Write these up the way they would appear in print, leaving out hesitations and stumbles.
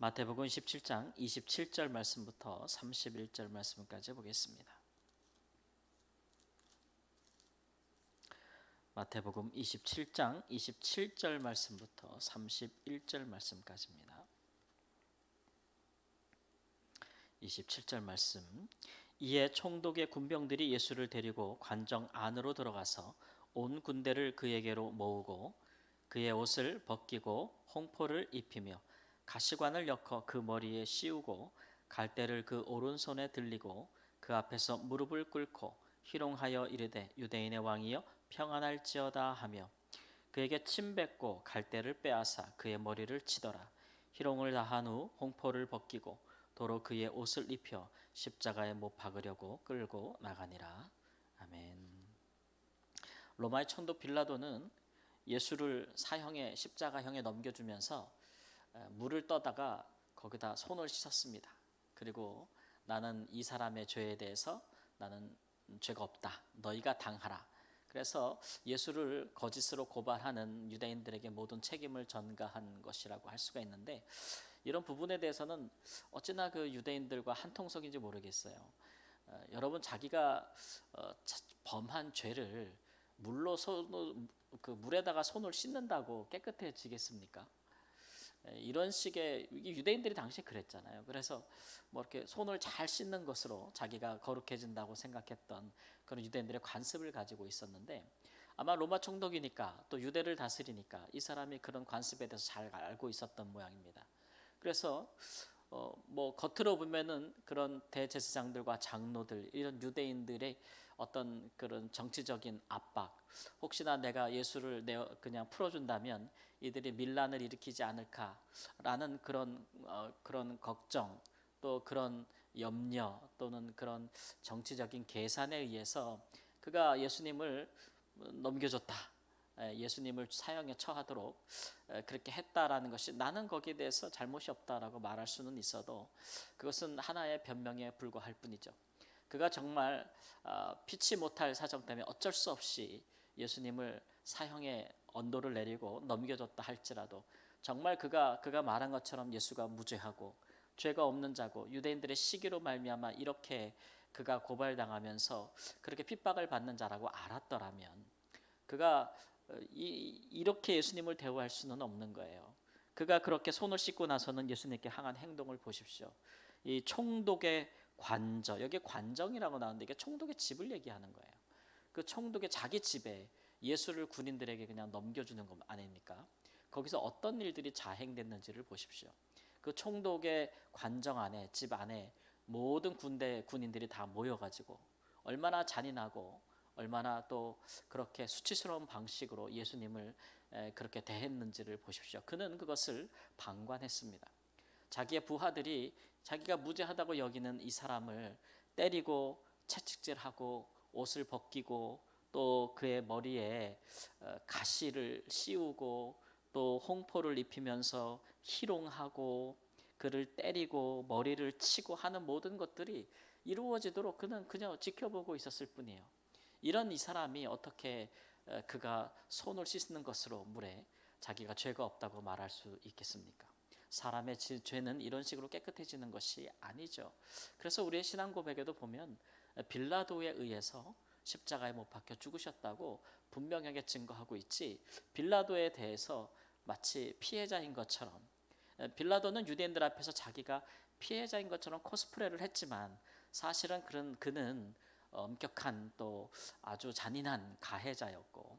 마태복음 17장 27절 말씀부터 31절 말씀까지 보겠습니다. 마태복음 27장 27절 말씀부터 31절 말씀까지입니다. 27절 말씀. 이에 총독의 군병들이 예수를 데리고 관정 안으로 들어가서 온 군대를 그에게로 모으고 그의 옷을 벗기고 홍포를 입히며 가시관을 엮어 그 머리에 씌우고 갈대를 그 오른손에 들리고 그 앞에서 무릎을 꿇고 희롱하여 이르되 유대인의 왕이여 평안할지어다 하며 그에게 침 뱉고 갈대를 빼앗아 그의 머리를 치더라. 희롱을 다한 후 홍포를 벗기고 도로 그의 옷을 입혀 십자가에 못 박으려고 끌고 나가니라. 아멘. 로마의 총독 빌라도는 예수를 사형의 십자가형에 넘겨주면서 물을 떠다가 거기다 손을 씻었습니다. 그리고 나는 이 사람의 죄에 대해서 나는 죄가 없다. 너희가 당하라. 그래서 예수를 거짓으로 고발하는 유대인들에게 모든 책임을 전가한 것이라고 할 수가 있는데, 이런 부분에 대해서는 어찌나 그 유대인들과 한통속인지 모르겠어요. 여러분, 자기가 범한 죄를 물에다가 손을 씻는다고 깨끗해지겠습니까? 이런 식의, 유대인들이 당시에 그랬잖아요. 그래서 뭐 이렇게 손을 잘 씻는 것으로 자기가 거룩해진다고 생각했던 그런 유대인들의 관습을 가지고 있었는데, 아마 로마 총독이니까 또 유대를 다스리니까 이 사람이 그런 관습에 대해서 잘 알고 있었던 모양입니다. 그래서 뭐 겉으로 보면은 그런 대제사장들과 장로들, 이런 유대인들의 어떤 그런 정치적인 압박, 혹시나 내가 예수를 그냥 풀어준다면 이들이 밀란을 일으키지 않을까라는 그런 걱정, 또 그런 염려, 또는 그런 정치적인 계산에 의해서 그가 예수님을 넘겨줬다, 예수님을 사형에 처하도록 그렇게 했다라는 것이, 나는 거기에 대해서 잘못이 없다라고 말할 수는 있어도 그것은 하나의 변명에 불과할 뿐이죠. 그가 정말 피치 못할 사정 때문에 어쩔 수 없이 예수님을 사형의 언도를 내리고 넘겨줬다 할지라도, 정말 그가 말한 것처럼 예수가 무죄하고 죄가 없는 자고 유대인들의 시기로 말미암아 이렇게 그가 고발당하면서 그렇게 핍박을 받는 자라고 알았더라면 그가 이렇게 예수님을 대우할 수는 없는 거예요. 그가 그렇게 손을 씻고 나서는 예수님께 향한 행동을 보십시오. 이 총독의 관저, 여기 관정이라고 나오는데 이게 총독의 집을 얘기하는 거예요. 그 총독의 자기 집에 예수를 군인들에게 그냥 넘겨주는 것 아닙니까? 거기서 어떤 일들이 자행됐는지를 보십시오. 그 총독의 관정 안에, 집 안에 모든 군인들이 다 모여가지고 얼마나 잔인하고 얼마나 또 그렇게 수치스러운 방식으로 예수님을 그렇게 대했는지를 보십시오. 그는 그것을 방관했습니다. 자기의 부하들이 자기가 무죄하다고 여기는 이 사람을 때리고 채찍질하고 옷을 벗기고 또 그의 머리에 가시를 씌우고 또 홍포를 입히면서 희롱하고 그를 때리고 머리를 치고 하는 모든 것들이 이루어지도록 그는 그냥 지켜보고 있었을 뿐이에요. 이런 이 사람이 어떻게 그가 손을 씻는 것으로 물에 자기가 죄가 없다고 말할 수 있겠습니까? 사람의 죄는 이런 식으로 깨끗해지는 것이 아니죠. 그래서 우리의 신앙 고백에도 보면 빌라도에 의해서 십자가에 못 박혀 죽으셨다고 분명하게 증거하고 있지, 빌라도에 대해서 마치 피해자인 것처럼, 빌라도는 유대인들 앞에서 자기가 피해자인 것처럼 코스프레를 했지만 사실은 그는 엄격한 또 아주 잔인한 가해자였고,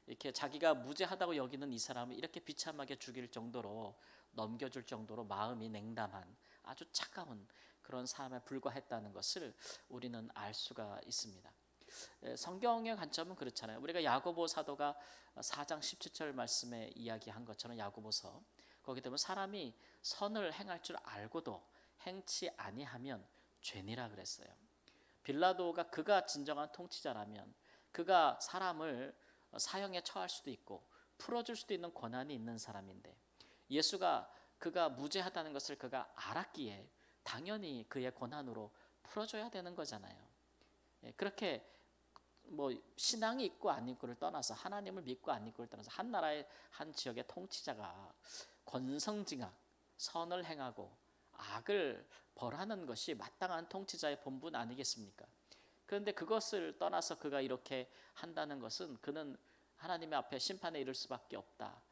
이렇게 자기가 무죄하다고 여기는 이 사람을 이렇게 비참하게 죽일 정도로 넘겨줄 정도로 마음이 냉담한 아주 차가운 그런 사람에 불과했다는 것을 우리는 알 수가 있습니다. 성경의 관점은 그렇잖아요. 우리가 야고보 사도가 4장 17절 말씀에 이야기한 것처럼, 야고보서 거기 보면 사람이 선을 행할 줄 알고도 행치 아니하면 죄니라 그랬어요. 빌라도가 그가 진정한 통치자라면 그가 사람을 사형에 처할 수도 있고 풀어줄 수도 있는 권한이 있는 사람인데, 예수가 그가 무죄하다는 것을 그가 알았기에 당연히 그의 권한으로 풀어줘야 되는 거잖아요. 그렇게 뭐 신앙이 있고 안 있고를 떠나서, 하나님을 믿고 안 믿고를 떠나서 한 나라의 한 지역의 통치자가 권성징악, 선을 행하고 악을 벌하는 것이 마땅한 통치자의 본분 아니겠습니까? 그런데 그것을 떠나서 그가 이렇게 한다는 것은 그는 하나님의 앞에 심판에 이를 수밖에 없다.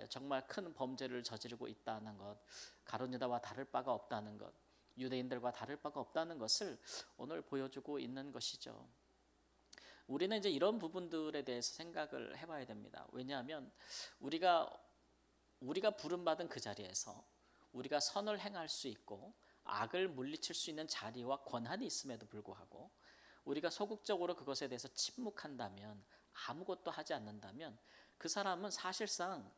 정말 큰 범죄를 저지르고 있다는 것, 가룟 유다와 다를 바가 없다는 것, 유대인들과 다를 바가 없다는 것을 오늘 보여주고 있는 것이죠. 우리는 이제 이런 부분들에 대해서 생각을 해봐야 됩니다. 왜냐하면 우리가 부름받은 그 자리에서 우리가 선을 행할 수 있고 악을 물리칠 수 있는 자리와 권한이 있음에도 불구하고 우리가 소극적으로 그것에 대해서 침묵한다면, 아무것도 하지 않는다면 그 사람은 사실상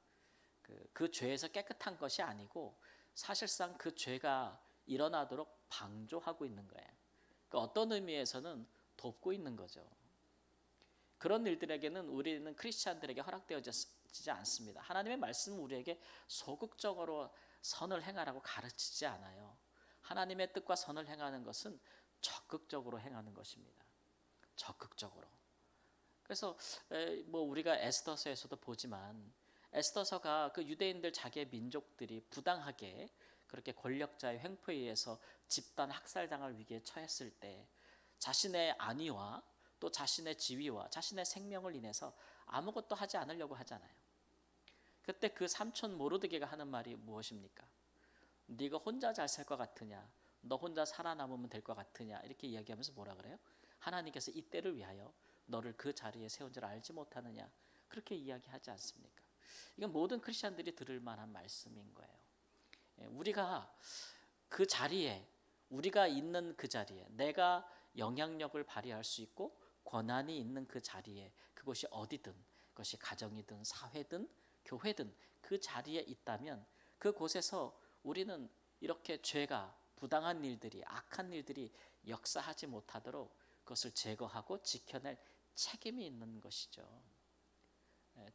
그 죄에서 깨끗한 것이 아니고 사실상 그 죄가 일어나도록 방조하고 있는 거예요. 그러니까 어떤 의미에서는 돕고 있는 거죠. 그런 일들에게는 우리는 크리스찬들에게 허락되어지지 않습니다. 하나님의 말씀은 우리에게 소극적으로 선을 행하라고 가르치지 않아요. 하나님의 뜻과 선을 행하는 것은 적극적으로 행하는 것입니다. 적극적으로. 그래서 뭐 우리가 에스더서에서도 보지만 에스더서가 그 유대인들 자기의 민족들이 부당하게 그렇게 권력자의 횡포에 의해서 집단 학살당할 위기에 처했을 때 자신의 안위와 또 자신의 지위와 자신의 생명을 인해서 아무것도 하지 않으려고 하잖아요. 그때 그 삼촌 모르드게가 하는 말이 무엇입니까? 네가 혼자 잘 살 것 같으냐? 너 혼자 살아남으면 될 것 같으냐? 이렇게 이야기하면서 뭐라 그래요? 하나님께서 이 때를 위하여 너를 그 자리에 세운 줄 알지 못하느냐? 그렇게 이야기하지 않습니까? 이건 모든 크리스천들이 들을 만한 말씀인 거예요. 우리가 그 자리에, 우리가 있는 그 자리에 내가 영향력을 발휘할 수 있고 권한이 있는 그 자리에, 그것이 어디든, 그것이 가정이든 사회든 교회든 그 자리에 있다면 그곳에서 우리는 이렇게 죄가, 부당한 일들이, 악한 일들이 역사하지 못하도록 그것을 제거하고 지켜낼 책임이 있는 것이죠.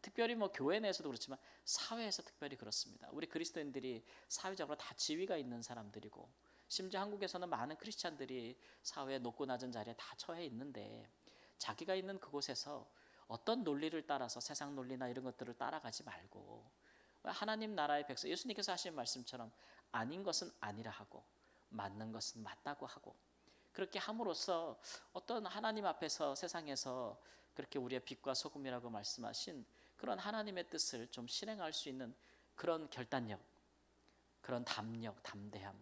특별히 뭐 교회 내에서도 그렇지만 사회에서 특별히 그렇습니다. 우리 그리스도인들이 사회적으로 다 지위가 있는 사람들이고, 심지어 한국에서는 많은 크리스찬들이 사회의 높고 낮은 자리에 다 처해 있는데 자기가 있는 그곳에서 어떤 논리를 따라서 세상 논리나 이런 것들을 따라가지 말고 하나님 나라의 백성, 예수님께서 하신 말씀처럼 아닌 것은 아니라 하고 맞는 것은 맞다고 하고, 그렇게 함으로써 어떤 하나님 앞에서 세상에서 그렇게 우리의 빛과 소금이라고 말씀하신 그런 하나님의 뜻을 좀 실행할 수 있는 그런 결단력, 그런 담력, 담대함,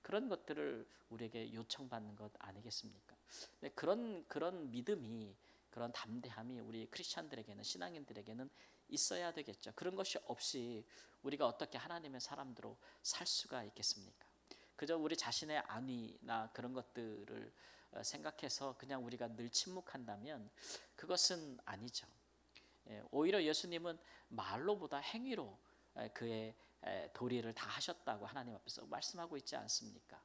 그런 것들을 우리에게 요청받는 것 아니겠습니까? 그런 믿음이, 그런 담대함이 우리 크리스천들에게는, 신앙인들에게는 있어야 되겠죠. 그런 것이 없이 우리가 어떻게 하나님의 사람들로 살 수가 있겠습니까? 그저 우리 자신의 안위나 그런 것들을 생각해서 그냥 우리가 늘 침묵한다면 그것은 아니죠. 오히려 예수님은 말로보다 행위로 그의 도리를 다 하셨다고 하나님 앞에서 말씀하고 있지 않습니까?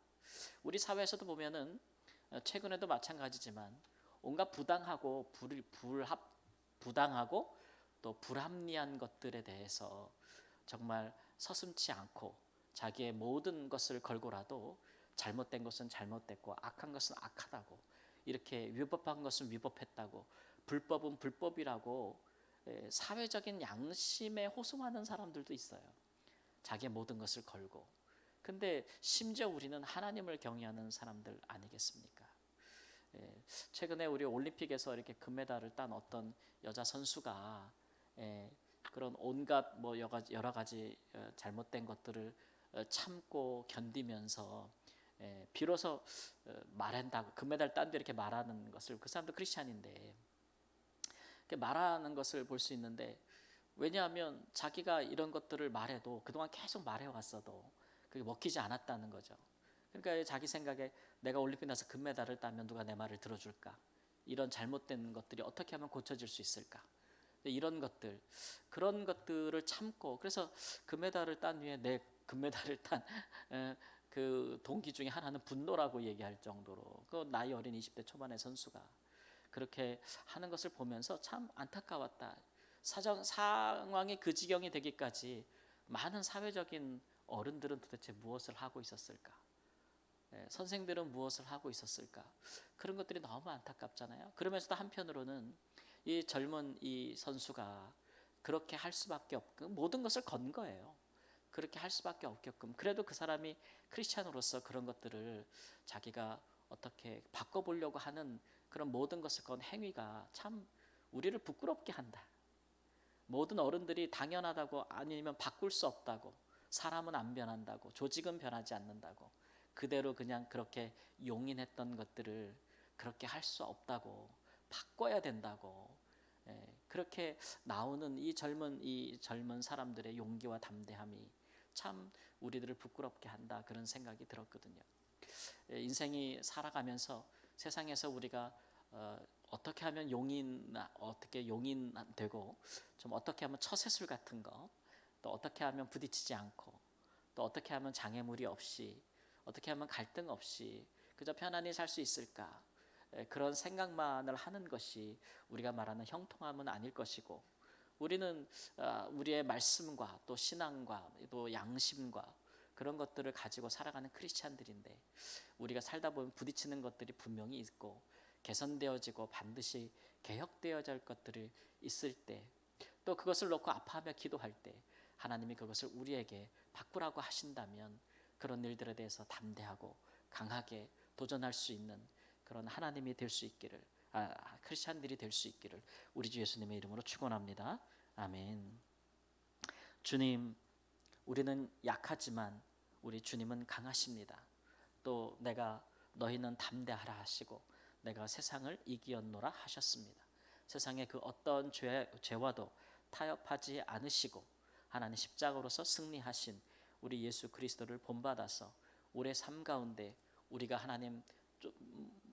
우리 사회에서도 보면은 최근에도 마찬가지지만 온갖 부당하고 부당하고 또 불합리한 것들에 대해서 정말 서슴지 않고 자기의 모든 것을 걸고라도 잘못된 것은 잘못됐고 악한 것은 악하다고, 이렇게 위법한 것은 위법했다고, 불법은 불법이라고 사회적인 양심에 호소하는 사람들도 있어요. 자기의 모든 것을 걸고. 근데 심지어 우리는 하나님을 경외하는 사람들 아니겠습니까? 최근에 우리 올림픽에서 이렇게 금메달을 딴 어떤 여자 선수가 그런 온갖 뭐 여러 가지 잘못된 것들을 참고 견디면서 비로소 말한다고, 금메달 딴 데 이렇게 말하는 것을, 그 사람도 크리스찬인데 이렇게 말하는 것을 볼 수 있는데, 왜냐하면 자기가 이런 것들을 말해도 그동안 계속 말해왔어도 그게 먹히지 않았다는 거죠. 그러니까 자기 생각에 내가 올림픽 나서 금메달을 따면 누가 내 말을 들어줄까? 이런 잘못된 것들이 어떻게 하면 고쳐질 수 있을까? 이런 것들, 그런 것들을 참고, 그래서 금메달을 딴 후에 내 금메달을 딴 그 동기 중에 하나는 분노라고 얘기할 정도로, 그 나이 어린 20대 초반의 선수가 그렇게 하는 것을 보면서 참 안타까웠다. 상황이 그 지경이 되기까지 많은 사회적인 어른들은 도대체 무엇을 하고 있었을까? 선생들은 무엇을 하고 있었을까? 그런 것들이 너무 안타깝잖아요. 그러면서도 한편으로는 이 젊은 이 선수가 그렇게 할 수밖에 없고 모든 것을 건 거예요. 그렇게 할 수밖에 없게끔, 그래도 그 사람이 크리스찬으로서 그런 것들을 자기가 어떻게 바꿔보려고 하는 그런 모든 것을 건 행위가 참 우리를 부끄럽게 한다. 모든 어른들이 당연하다고, 아니면 바꿀 수 없다고, 사람은 안 변한다고, 조직은 변하지 않는다고, 그대로 그냥 그렇게 용인했던 것들을 그렇게 할 수 없다고, 바꿔야 된다고, 그렇게 나오는 이 젊은 사람들의 용기와 담대함이 참 우리들을 부끄럽게 한다, 그런 생각이 들었거든요. 인생이 살아가면서 세상에서 우리가 어떻게 하면 어떻게 용인되고, 좀 어떻게 하면 처세술 같은 거, 또 어떻게 하면 부딪히지 않고, 또 어떻게 하면 장애물이 없이, 어떻게 하면 갈등 없이 그저 편안히 살 수 있을까, 그런 생각만을 하는 것이 우리가 말하는 형통함은 아닐 것이고, 우리는 우리의 말씀과 또 신앙과 또 양심과 그런 것들을 가지고 살아가는 크리스찬들인데, 우리가 살다 보면 부딪히는 것들이 분명히 있고 개선되어지고 반드시 개혁되어야 할 것들이 있을 때, 또 그것을 놓고 아파하며 기도할 때 하나님이 그것을 우리에게 바꾸라고 하신다면, 그런 일들에 대해서 담대하고 강하게 도전할 수 있는 그런 하나님이 될 수 있기를, 크리스찬들이 될 수 있기를 우리 주 예수님의 이름으로 축원합니다. 아멘. 주님, 우리는 약하지만 우리 주님은 강하십니다. 또 내가 너희는 담대하라 하시고 내가 세상을 이기었노라 하셨습니다. 세상의 그 어떤 죄와도 타협하지 않으시고 하나님 십자가로서 승리하신 우리 예수 그리스도를 본받아서 우리의 삶 가운데 우리가 하나님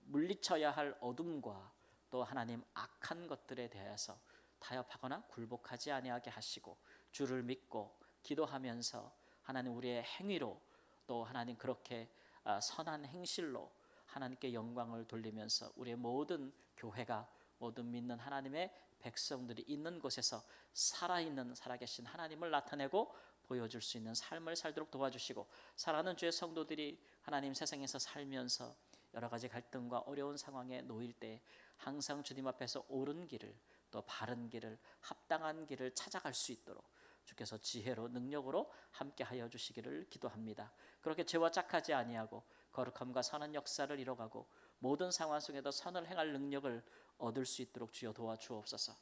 물리쳐야 할 어둠과 또 하나님 악한 것들에 대해서 타협하거나 굴복하지 아니하게 하시고, 주를 믿고 기도하면서 하나님 우리의 행위로, 또 하나님 그렇게 선한 행실로 하나님께 영광을 돌리면서 우리의 모든 교회가, 모든 믿는 하나님의 백성들이 있는 곳에서 살아있는 살아계신 하나님을 나타내고 보여줄 수 있는 삶을 살도록 도와주시고, 사랑하는 주의 성도들이 하나님 세상에서 살면서 여러 가지 갈등과 어려운 상황에 놓일 때 항상 주님 앞에서 옳은 길을, 또 바른 길을, 합당한 길을 찾아갈 수 있도록 주께서 지혜로 능력으로 함께하여 주시기를 기도합니다. 그렇게 죄와 짝하지 아니하고 거룩함과 선한 역사를 이뤄가고 모든 상황 속에도 선을 행할 능력을 얻을 수 있도록 주여 도와주옵소서.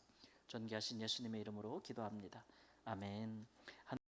존귀하신 예수님의 이름으로 기도합니다. 아멘.